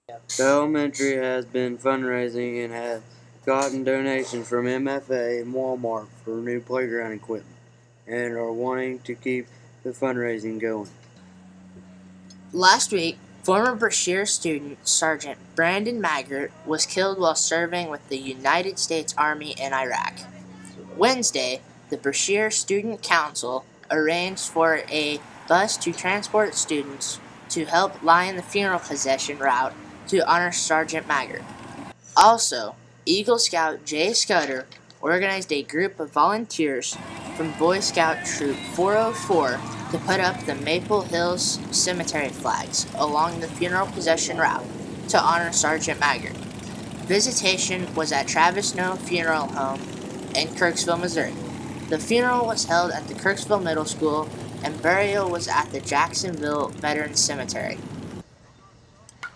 The elementary has been fundraising and has gotten donations from MFA and Walmart for new playground equipment and are wanting to keep the fundraising going. Last week, former Brashear student Sergeant Brandon Maggart was killed while serving with the United States Army in Iraq. Wednesday, the Brashear Student Council arranged for a bus to transport students to help line the funeral procession route to honor Sergeant Maggart. Also, Eagle Scout Jay Scudder organized a group of volunteers from Boy Scout Troop 404 to put up the Maple Hills Cemetery flags along the funeral procession route to honor Sergeant Maggart. Visitation was at Travis Snow Funeral Home in Kirksville, Missouri. The funeral was held at the Kirksville Middle School, and burial was at the Jacksonville Veterans Cemetery.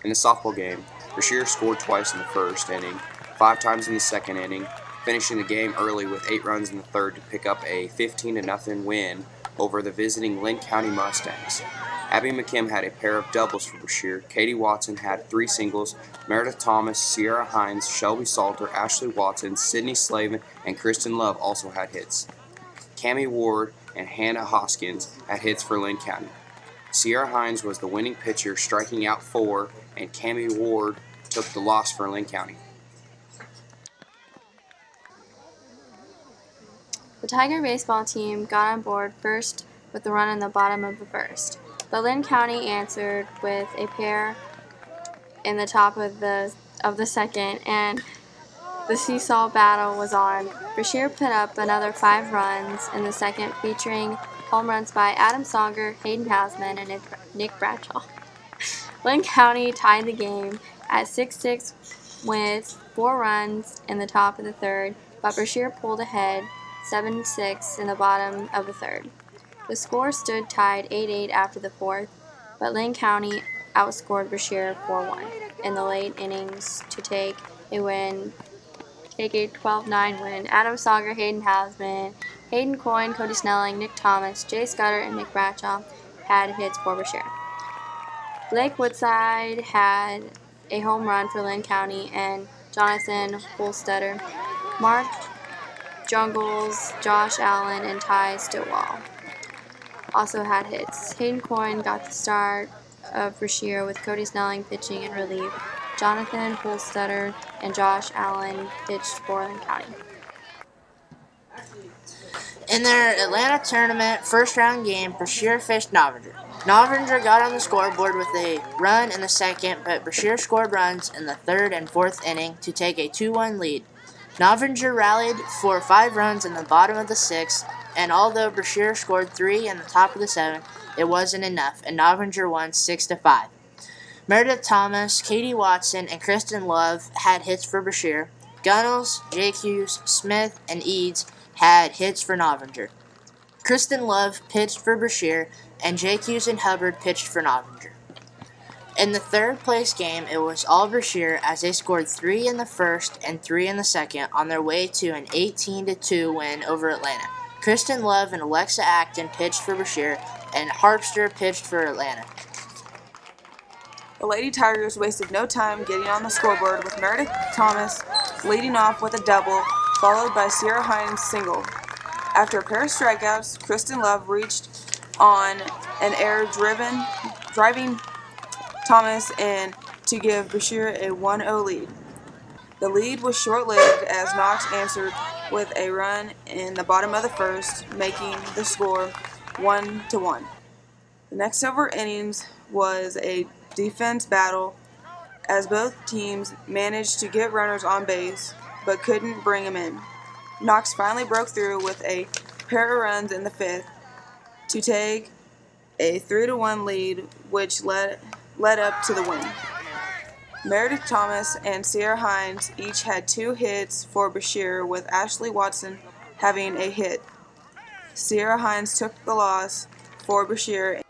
In the softball game, Brashear scored twice in the first inning, 5 times in the second inning, finishing the game early with 8 runs in the third to pick up a 15-0 win over the visiting Linn County Mustangs. Abby McKim had a pair of doubles for Brashear. Katie Watson had 3 singles. Meredith Thomas, Sierra Hines, Shelby Salter, Ashley Watson, Sydney Slavin, and Kristen Love also had hits. Cammie Ward and Hannah Hoskins had hits for Linn County. Sierra Hines was the winning pitcher, striking out 4, and Cammie Ward took the loss for Linn County. The Tiger baseball team got on board first with the run in the bottom of the first, but Linn County answered with a pair in the top of the second, and the seesaw battle was on. Brashear put up another 5 runs in the second, featuring home runs by Adam Songer, Hayden Hausman, and Nick Bradshaw. Linn County tied the game at 6-6 with 4 runs in the top of the third, but Brashear pulled ahead 7-6 in the bottom of the third. The score stood tied 8-8 after the fourth, but Linn County outscored Brashear 4-1 in the late innings to take a 12-9 win. Adam Songer, Hayden Hausman, Hayden Coyne, Cody Snelling, Nick Thomas, Jay Scudder, and Nick Bradshaw had hits for Brashear. Blake Woodside had a home run for Linn County, and Jonathan Holstetter, Mark Jungles, Josh Allen, and Ty Stillwell also had hits. Hayden Coyne got the start of Brashear with Cody Snelling pitching in relief. Jonathan Holstetter and Josh Allen pitched for Linn County. In their Atlanta tournament first-round game, Brashear faced Novinger. Novinger got on the scoreboard with a run in the second, but Brashear scored runs in the third and fourth inning to take a 2-1 lead. Novinger rallied for 5 runs in the bottom of the sixth, and although Brashear scored 3 in the top of the seventh, it wasn't enough, and Novinger won 6-5. Meredith Thomas, Katie Watson, and Kristen Love had hits for Brashear. Gunnels, Jake Hughes, Smith, and Eads had hits for Novinger. Kristen Love pitched for Brashear, and Jake Hughes and Hubbard pitched for Novinger. In the third place game, it was all Brashear as they scored 3 in the first and 3 in the second on their way to an 18-2 win over Atlanta. Kristen Love and Alexa Acton pitched for Brashear, and Harpster pitched for Atlanta. The Lady Tigers wasted no time getting on the scoreboard with Meredith Thomas leading off with a double, followed by Sierra Hines' single. After a pair of strikeouts, Kristen Love reached on an error driving Thomas in to give Brashear a 1-0 lead. The lead was short-lived as Knox answered with a run in the bottom of the first, making the score 1-1. The next several innings was a defense battle as both teams managed to get runners on base but couldn't bring them in. Knox finally broke through with a pair of runs in the fifth to take a 3-1 lead, which led up to the win. Meredith Thomas and Sierra Hines each had 2 hits for Brashear, with Ashley Watson having a hit. Sierra Hines took the loss for Brashear.